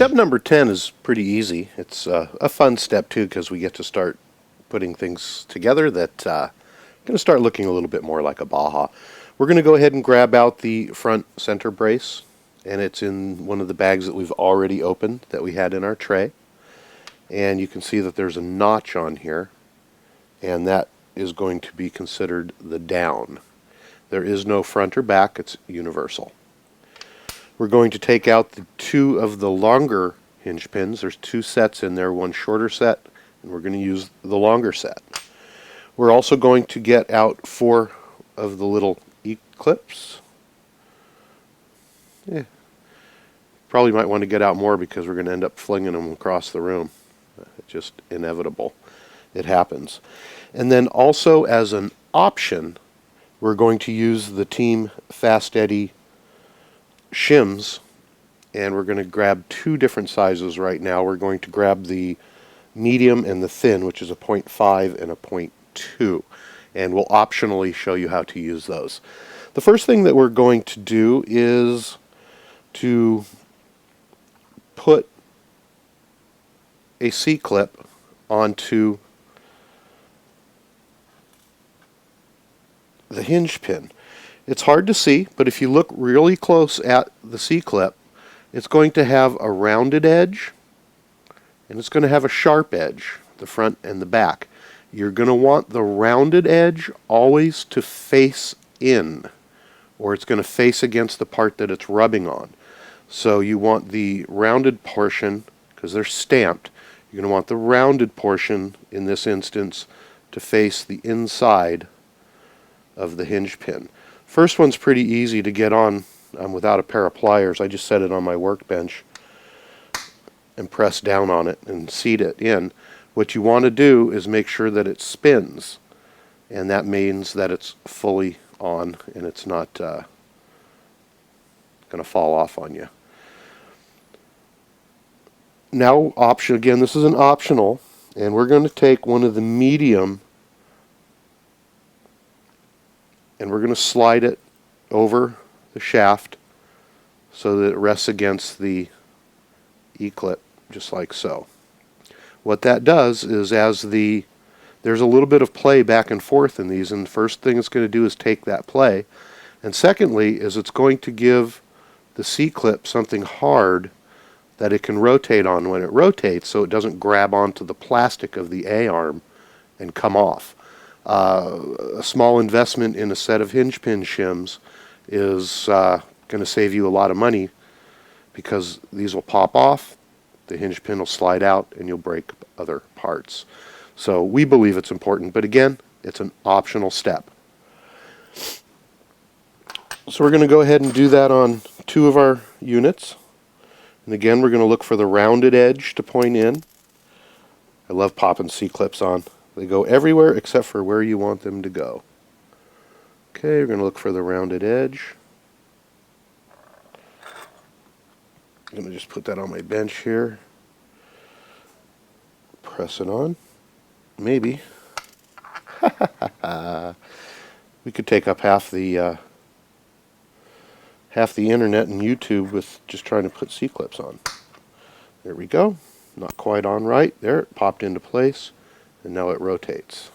Step number 10 is pretty easy. It's a fun step too because we get to start putting things together that going to start looking a little bit more like a Baja. We're going to go ahead and grab out the front center brace, and it's in one of the bags that we've already opened that we had in our tray. And you can see that there's a notch on here, and that is going to be considered the down. There is no front or back, it's universal. We're going to take out the two of the longer hinge pins. There's two sets in there, one shorter set, and we're going to use the longer set. We're also going to get out four of the little E-clips. Probably might want to get out more because we're going to end up flinging them across the room. It's just inevitable. It happens. And then also as an option, we're going to use the Team FastEddy shims, and we're going to grab two different sizes right now. We're going to grab the medium and the thin, which is a 0.5 and a 0.2, and we'll optionally show you how to use those. The first thing that we're going to do is to put a C-clip onto the hinge pin. It's hard to see, but if you look really close at the C-clip, it's going to have a rounded edge and it's going to have a sharp edge, the front and the back. You're going to want the rounded edge always to face in, or it's going to face against the part that it's rubbing on. So you want the rounded portion, because they're stamped, you're going to want the rounded portion in this instance to face the inside of the hinge pin. First one's pretty easy to get on without a pair of pliers. I just set it on my workbench and press down on it and seat it in. What you want to do is make sure that it spins, and that means that it's fully on and it's not going to fall off on you. Now, again, this is an optional, and we're going to take one of the medium and we're going to slide it over the shaft so that it rests against the E-clip, just like so. What that does is there's a little bit of play back and forth in these, and the first thing it's going to do is take that play, and secondly is it's going to give the C-clip something hard that it can rotate on when it rotates, so it doesn't grab onto the plastic of the A-arm and come off. A small investment in a set of hinge pin shims is going to save you a lot of money, because these will pop off, the hinge pin will slide out, and you'll break other parts. So we believe it's important, but again, it's an optional step. So we're going to go ahead and do that on two of our units. And again, we're going to look for the rounded edge to point in. I love popping C-clips on. They go everywhere except for where you want them to go. Okay, we're going to look for the rounded edge. I'm going to just put that on my bench here. Press it on. Maybe. We could take up half the internet and YouTube with just trying to put C-clips on. There we go. Not quite on right. There, it popped into place. And now it rotates.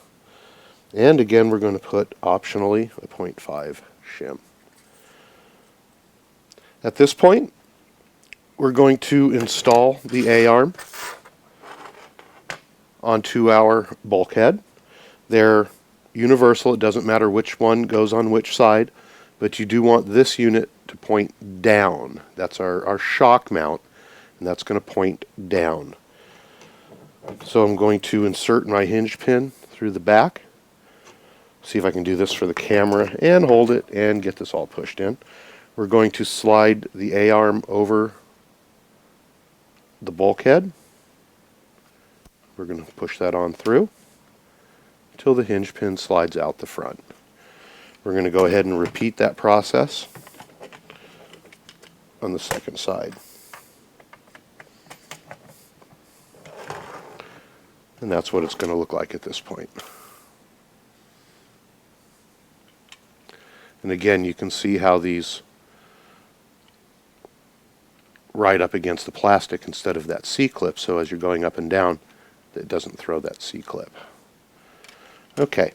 And again, we're going to put optionally a 0.5 shim. At this point, we're going to install the A-arm onto our bulkhead. They're universal. It doesn't matter which one goes on which side, but you do want this unit to point down. That's our shock mount, and that's going to point down. So I'm going to insert my hinge pin through the back. See if I can do this for the camera and hold it and get this all pushed in. We're going to slide the A-arm over the bulkhead. We're going to push that on through until the hinge pin slides out the front. We're going to go ahead and repeat that process on the second side. And that's what it's going to look like at this point. And again, you can see how these right up against the plastic instead of that C-clip, so as you're going up and down, it doesn't throw that C-clip. Okay,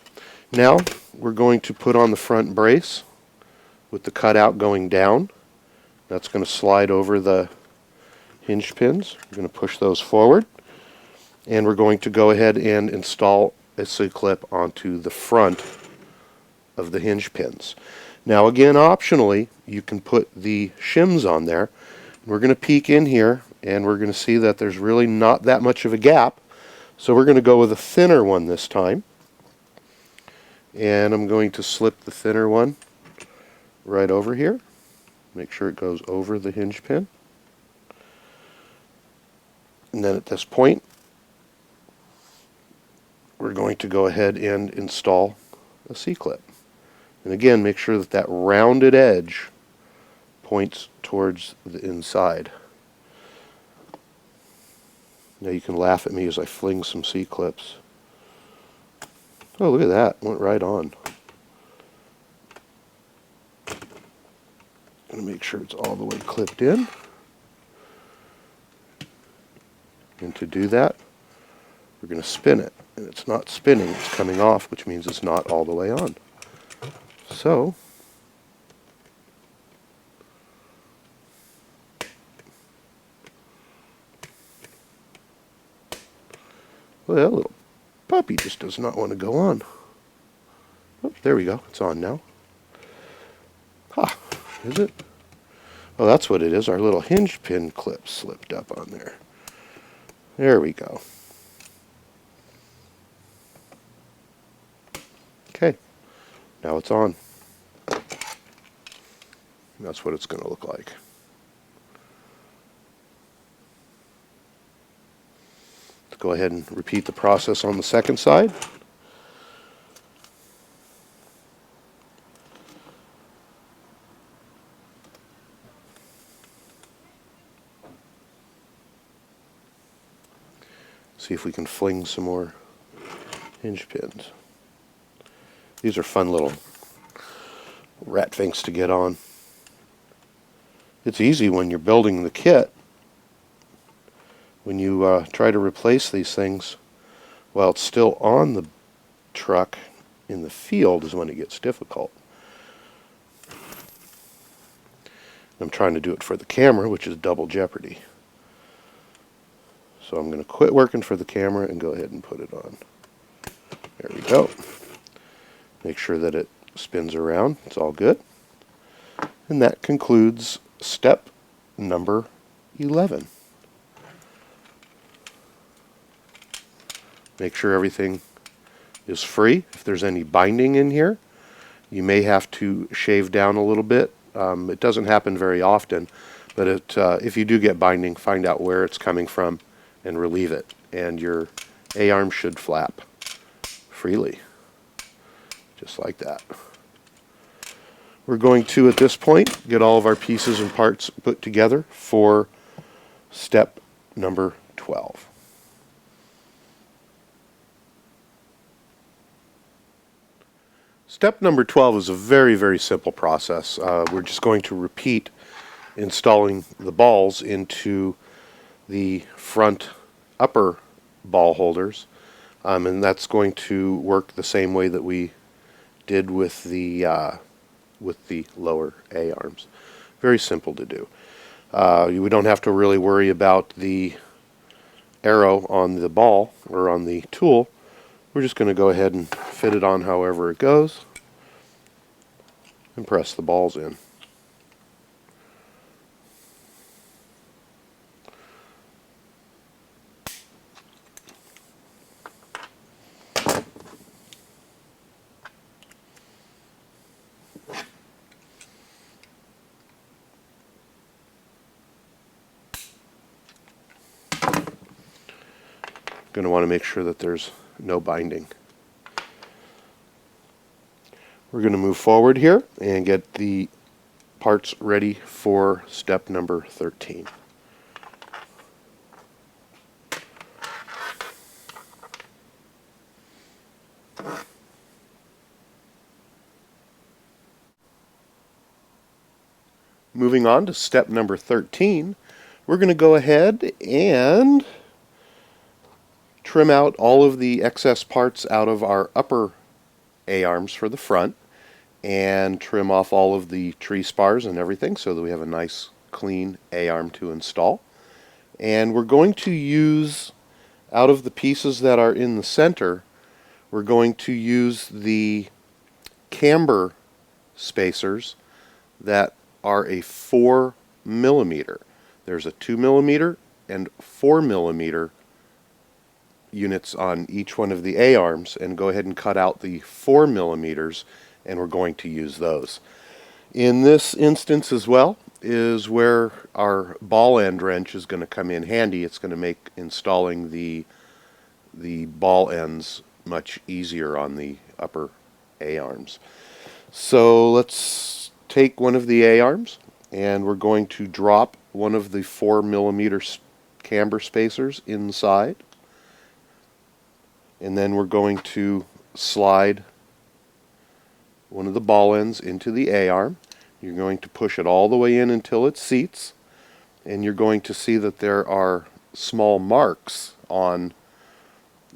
now we're going to put on the front brace with the cutout going down. That's going to slide over the hinge pins. We're going to push those forward, and we're going to go ahead and install a C-clip onto the front of the hinge pins. Now again, optionally, you can put the shims on there. We're going to peek in here, and we're going to see that there's really not that much of a gap, so we're going to go with a thinner one this time. And I'm going to slip the thinner one right over here. Make sure it goes over the hinge pin. And then at this point, we're going to go ahead and install a C-clip. And again, make sure that that rounded edge points towards the inside. Now you can laugh at me as I fling some C-clips. Oh, look at that. Went right on. Gonna make sure it's all the way clipped in. And to do that, we're going to spin it. And it's not spinning, it's coming off, which means it's not all the way on. So, well, that little puppy just does not want to go on. Oh, there we go. It's on now. Ha! Is it? Oh, that's what it is. Our little hinge pin clip slipped up on there. There we go. Okay. Now it's on. That's what it's going to look like. Let's go ahead and repeat the process on the second side. See if we can fling some more hinge pins. These are fun little rat things to get on. It's easy when you're building the kit. When you try to replace these things while it's still on the truck in the field is when it gets difficult. I'm trying to do it for the camera, which is double jeopardy. So I'm going to quit working for the camera and go ahead and put it on. There we go. Make sure that it spins around. It's all good. And that concludes step number 11. Make sure everything is free. If there's any binding in here, you may have to shave down a little bit. It doesn't happen very often, but if you do get binding, find out where it's coming from and relieve it, and your A-arm should flap freely, just like that. We're going to, at this point, get all of our pieces and parts put together for step number 12. Step number 12 is a very, very simple process. We're just going to repeat installing the balls into the front upper ball holders, and that's going to work the same way that we did with the lower A-arms. Very simple to do. We don't have to really worry about the arrow on the ball or on the tool. We're just going to go ahead and fit it on however it goes and press the balls in. Going to want to make sure that there's no binding. We're going to move forward here and get the parts ready for step number 13. Moving on to step number 13, We're going to go ahead and trim out all of the excess parts out of our upper A-arms for the front and trim off all of the tree spars and everything so that we have a nice clean A-arm to install. And we're going to use, out of the pieces that are in the center, we're going to use the Camber Spacers that are a 4mm. There's a 2mm and 4mm units on each one of the A-arms, and go ahead and cut out the 4mm, and we're going to use those. In this instance as well is where our ball end wrench is going to come in handy. It's going to make installing the ball ends much easier on the upper A-arms. So let's take one of the A-arms and we're going to drop one of the 4mm camber spacers inside, and then we're going to slide one of the ball ends into the A-arm. You're going to push it all the way in until it seats, and you're going to see that there are small marks on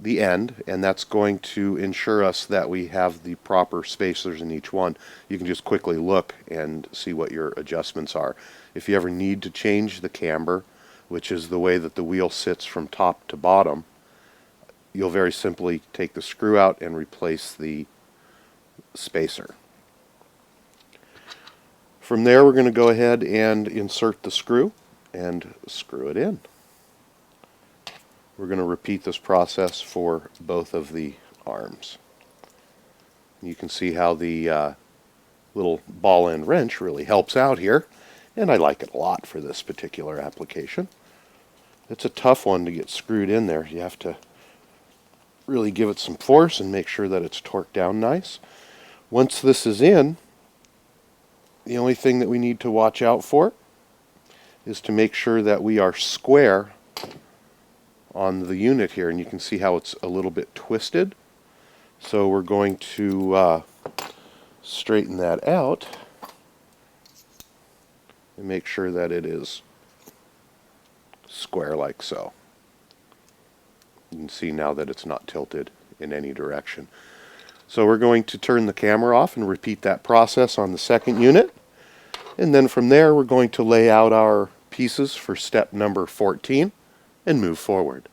the end, and that's going to ensure us that we have the proper spacers in each one. You can just quickly look and see what your adjustments are. If you ever need to change the camber, which is the way that the wheel sits from top to bottom, you'll very simply take the screw out and replace the spacer. From there, we're going to go ahead and insert the screw and screw it in. We're going to repeat this process for both of the arms. You can see how the little ball end wrench really helps out here, and I like it a lot for this particular application. It's a tough one to get screwed in there. You have to really give it some force and make sure that it's torqued down nice. Once this is in, the only thing that we need to watch out for is to make sure that we are square on the unit here, and you can see how it's a little bit twisted. So we're going to straighten that out and make sure that it is square like so. You can see now that it's not tilted in any direction. So we're going to turn the camera off and repeat that process on the second unit. And then from there we're going to lay out our pieces for step number 14 and move forward.